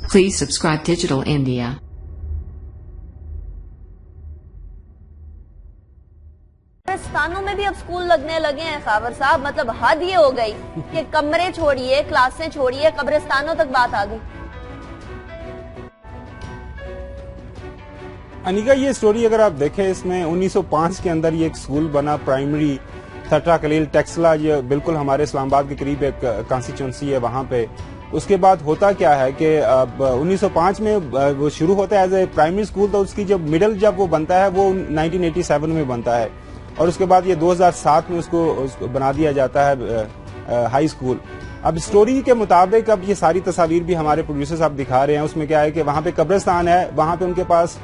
Please subscribe Digital India. قبرستانوں میں بھی اب سکول لگنے لگے ہیں خاور صاحب، مطلب حد یہ ہو گئی کہ کمرے چھوڑیے، کلاسیں چھوڑیے، قبرستانوں تک بات آ گئی۔ انیکا، یہ سٹوری اگر آپ دیکھیں، اس میں 1905 کے اندر یہ ایک سکول بنا، پرائمری تھٹرا کلیل ٹیکسلا، یہ بالکل ہمارے اسلام آباد کے قریب ایک کانسٹیچوئنسی ہے وہاں پہ۔ اس کے بعد ہوتا کیا ہے کہ 1905 میں وہ شروع ہوتا ہے ایز اے پرائمری سکول، تو اس کی جب مڈل جب وہ بنتا ہے وہ 1987 میں بنتا ہے، اور اس کے بعد یہ 2007 میں اس کو بنا دیا جاتا ہے ہائی سکول۔ اب سٹوری کے مطابق اب یہ ساری تصاویر بھی ہمارے پروڈیوسر صاحب دکھا رہے ہیں، اس میں کیا ہے کہ وہاں پہ قبرستان ہے، وہاں پہ ان کے پاس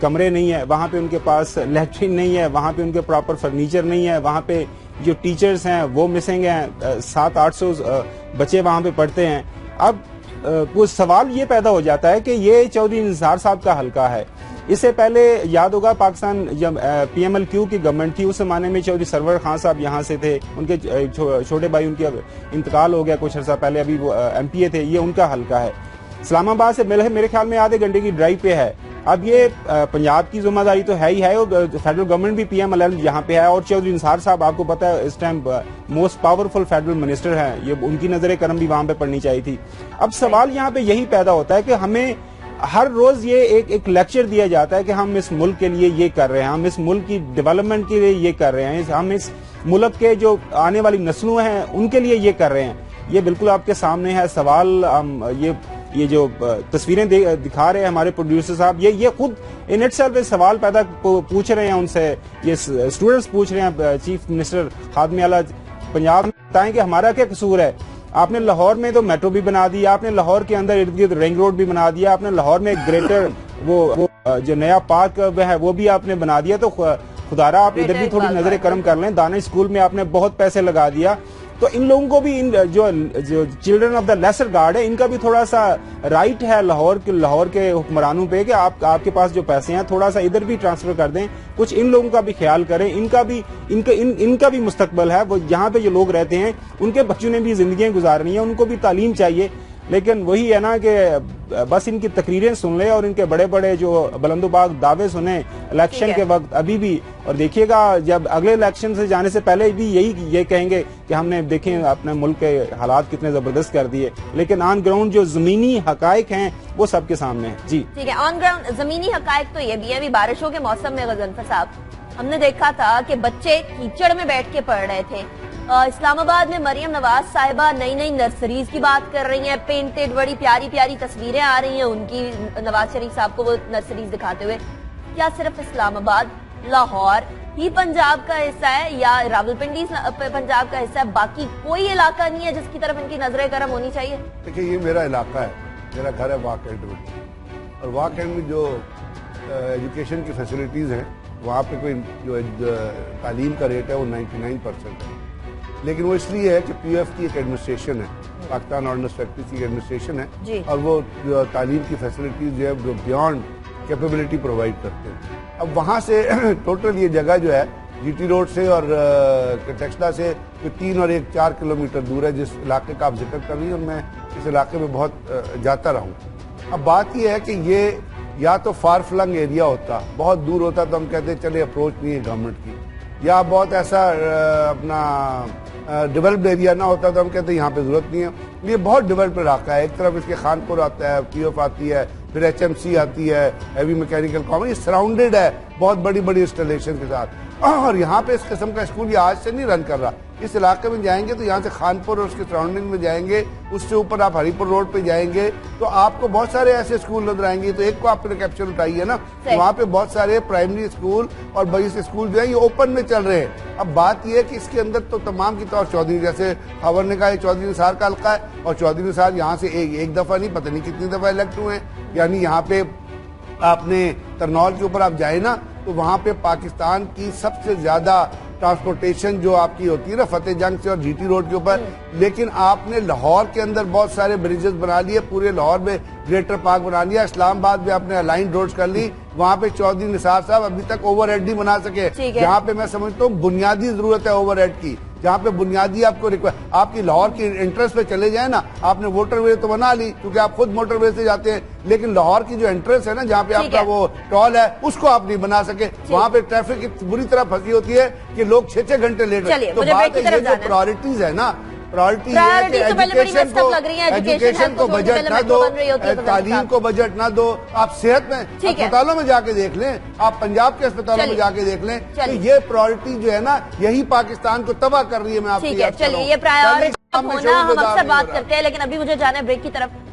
کمرے نہیں ہے، وہاں پہ ان کے پاس لیٹرین نہیں ہے، وہاں پہ ان کے پراپر فرنیچر نہیں ہے، وہاں پہ جو ٹیچرز ہیں وہ مسنگ ہیں، 700-800 بچے وہاں پہ پڑھتے ہیں۔ اب وہ سوال یہ پیدا ہو جاتا ہے کہ یہ چودھری نثار صاحب کا حلقہ ہے۔ اس سے پہلے یاد ہوگا پاکستان جب پی ایم ایل کیو کی گورنمنٹ تھی، اس زمانے میں چودھری سرور خان صاحب یہاں سے تھے، ان کے چھوٹے بھائی ان کی انتقال ہو گیا کچھ عرصہ پہلے، ابھی وہ ایم پی اے تھے، یہ ان کا حلقہ ہے۔ اسلام آباد سے میرے خیال میں آدھے گھنٹے کی ڈرائیو پہ ہے۔ اب یہ پنجاب کی ذمہ داری تو ہے ہی ہے، اور فیڈرل گورنمنٹ بھی پی ایم ایل این یہاں پہ ہے، اور چودھری نثار صاحب آپ کو پتا ہے اس time most powerful federal minister ہیں، یہ ان کی نظر کرم بھی وہاں پہ پڑنی چاہیے تھی۔ اب سوال یہاں پہ یہی پیدا ہوتا ہے کہ ہمیں ہر روز یہ ایک لیکچر دیا جاتا ہے کہ ہم اس ملک کے لیے یہ کر رہے ہیں، ہم اس ملک کی ڈیولپمنٹ کے لیے یہ کر رہے ہیں، ہم اس ملک کے جو آنے والی نسلوں ہیں ان کے لیے یہ کر رہے ہیں۔ یہ بالکل آپ کے سامنے ہے سوال۔ یہ جو تصویریں دکھا رہے ہیں ہمارے پروڈیوسر صاحب، یہ خود ان اٹ سیلف سوال پیدا پوچھ رہے ہیں ان سے، یہ اسٹوڈنٹس پوچھ رہے ہیں چیف منسٹر خادم اعلیٰ پنجاب میں، بتائیں کہ ہمارا کیا قصور ہے؟ آپ نے لاہور میں تو میٹرو بھی بنا دی، آپ نے لاہور کے اندر ارد گرد رنگ روڈ بھی بنا دیا، آپ نے لاہور میں گریٹر وہ جو نیا پارک ہے وہ بھی آپ نے بنا دیا، تو خدارا آپ ادھر بھی تھوڑی نظر کرم کر لیں۔ دانش اسکول میں آپ نے بہت پیسے لگا دیا، تو ان لوگوں کو بھی جو children of the lesser guard ہے، ان کا بھی تھوڑا سا رائٹ ہے لاہور کے حکمرانوں پہ کہ آپ کے پاس جو پیسے ہیں تھوڑا سا ادھر بھی ٹرانسفر کر دیں، کچھ ان لوگوں کا بھی خیال کریں، ان کا بھی مستقبل ہے، وہ یہاں پہ جو لوگ رہتے ہیں ان کے بچوں نے بھی زندگیاں گزارنی ہیں، ان کو بھی تعلیم چاہیے۔ لیکن وہی ہے نا کہ بس ان کی تقریریں سن لیں اور ان کے بڑے بڑے جو بلند و باغ دعوے سنیں الیکشن کے وقت ابھی بھی، اور دیکھیے گا جب اگلے الیکشن سے جانے سے پہلے بھی یہ کہیں گے کہ ہم نے دیکھیں اپنے ملک کے حالات کتنے زبردست کر دیے، لیکن آن گراؤنڈ جو زمینی حقائق ہیں وہ سب کے سامنے ہیں۔ جی ٹھیک ہے، آن گراؤنڈ زمینی حقائق تو یہ بھی ہے۔ ابھی بارشوں کے موسم میں غضنفر صاحب ہم نے دیکھا تھا کہ بچے کیچڑ میں بیٹھ کے پڑھ رہے تھے۔ اسلام آباد میں مریم نواز صاحبہ نئی نرسریز کی بات کر رہی ہیں، پینٹڈ بڑی پیاری پیاری تصویریں آ رہی ہیں ان کی، نواز شریف صاحب کو وہ نرسریز دکھاتے ہوئے۔ کیا صرف اسلام آباد، لاہور ہی پنجاب کا حصہ ہے یا راولپنڈی پنجاب کا حصہ ہے؟ باقی کوئی علاقہ نہیں ہے جس کی طرف ان کی نظر کرم ہونی چاہیے؟ دیکھیں، یہ میرا علاقہ ہے، میرا گھر ہے واک اینڈ میں، اور واک اینڈ میں جو ایجوکیشن کی فیسلٹیز ہیں وہاں پہ کوئی جو تعلیم کا ریٹ ہے وہ 99% ہے، لیکن وہ اس لیے ہے کہ پی ایف کی ایک ایڈمنسٹریشن ہے، پاکستان آرڈننس فیکٹری کی ایڈمنسٹریشن ہے، اور وہ تعلیم کی فیسلٹیز جو ہے جو بیانڈ کیپیبلٹی پرووائڈ کرتے ہیں۔ اب وہاں سے ٹوٹل یہ جگہ جو ہے جی ٹی روڈ سے اور ٹیکسلا سے 3 اور 4 کلومیٹر دور ہے، جس علاقے کا آپ ذکر کر رہی ہیں، اور میں اس علاقے میں بہت جاتا رہا ہوں۔ اب بات یہ ہے کہ یہ یا تو فار فلنگ ایریا ہوتا، بہت دور ہوتا تو ہم کہتے چلے اپروچ نہیں ہے گورنمنٹ کی، یا بہت ایسا اپنا ڈیولپڈ ایریا نہ ہوتا تو ہم کہتے ہیں یہاں پہ ضرورت نہیں ہے۔ یہ بہت ڈیولپڈ علاقہ ہے، ایک طرف اس کے خانپور آتا ہے، پی ایف آتی ہے، پھر ایچ ایم سی آتی ہے، ہیوی میکینیکل کامن، یہ سراؤنڈڈ ہے بہت بڑی بڑی انسٹالیشن کے ساتھ، اور یہاں پہ اس قسم کا اسکول یہ آج سے نہیں رن کر رہا۔ اس علاقے میں جائیں گے تو یہاں سے خانپور اور اس کے سراؤنڈنگ میں جائیں گے، اس سے اوپر آپ ہری پور روڈ پہ جائیں گے تو آپ کو بہت سارے ایسے اسکول نظر آئیں گے۔ تو ایک کو آپ نے کیپچر اٹھائی ہے نا، وہاں پہ بہت سارے پرائمری اسکول اور بڑی سے اسکول جو ہیں یہ اوپن میں چل رہے ہیں۔ اب بات یہ ہے کہ اس کے اندر تو تمام کی طور چودھری، جیسے خبر نے کہا یہ چودھری نثار کا حلقہ ہے، اور چودھری نثار یہاں سے ایک دفعہ نہیں پتہ نہیں کتنی دفعہ الیکٹ ہوئے ہیں، یعنی یہاں پہ آپ نے ترنول کے اوپر آپ جائیں نا تو وہاں پہ پاکستان کی سب سے زیادہ ٹرانسپورٹیشن جو آپ کی ہوتی ہے نا فتح جنگ سے اور جی ٹی روڈ کے اوپر، لیکن آپ نے لاہور کے اندر بہت سارے بریجز بنا لیے، پورے لاہور میں گریٹر پارک بنا لیا، اسلام آباد میں آپ نے الائنڈ روڈز کر لی، وہاں پہ چودھری نثار صاحب ابھی تک اوور ہیڈ نہیں بنا سکے، جہاں پہ میں سمجھتا ہوں بنیادی ضرورت ہے اوور ہیڈ کی، جہاں پہ بنیادی آپ کو آپ کی لاہور کی انٹرسٹ پہ چلے جائیں نا, آپ نے موٹر وے تو بنا لی کیونکہ آپ خود موٹر وے سے جاتے ہیں, لیکن لاہور کی جو انٹرسٹ ہے نا جہاں پہ آپ کا وہ ٹول ہے اس کو آپ نہیں بنا سکے, وہاں پہ ٹریفک بری طرح پھنسی ہوتی ہے کہ لوگ 6 گھنٹے لیٹ رہے. تو بات ہے یہ جو پرائورٹیز ہے نا, پرائورٹی ہے کہ ایجوکیشن کو بجٹ نہ دو, تعلیم کو بجٹ نہ دو, آپ صحت میں اسپتالوں میں جا کے دیکھ لیں, آپ پنجاب کے اسپتالوں میں جا کے دیکھ لیں, تو یہ پرائورٹی جو ہے نا یہی پاکستان کو تباہ کر رہی ہے. میں آپ کو چلیے یہ پرائورٹی ہونا ہم اکثر بات کرتے ہیں, لیکن ابھی مجھے جانا ہے بریک کی طرف.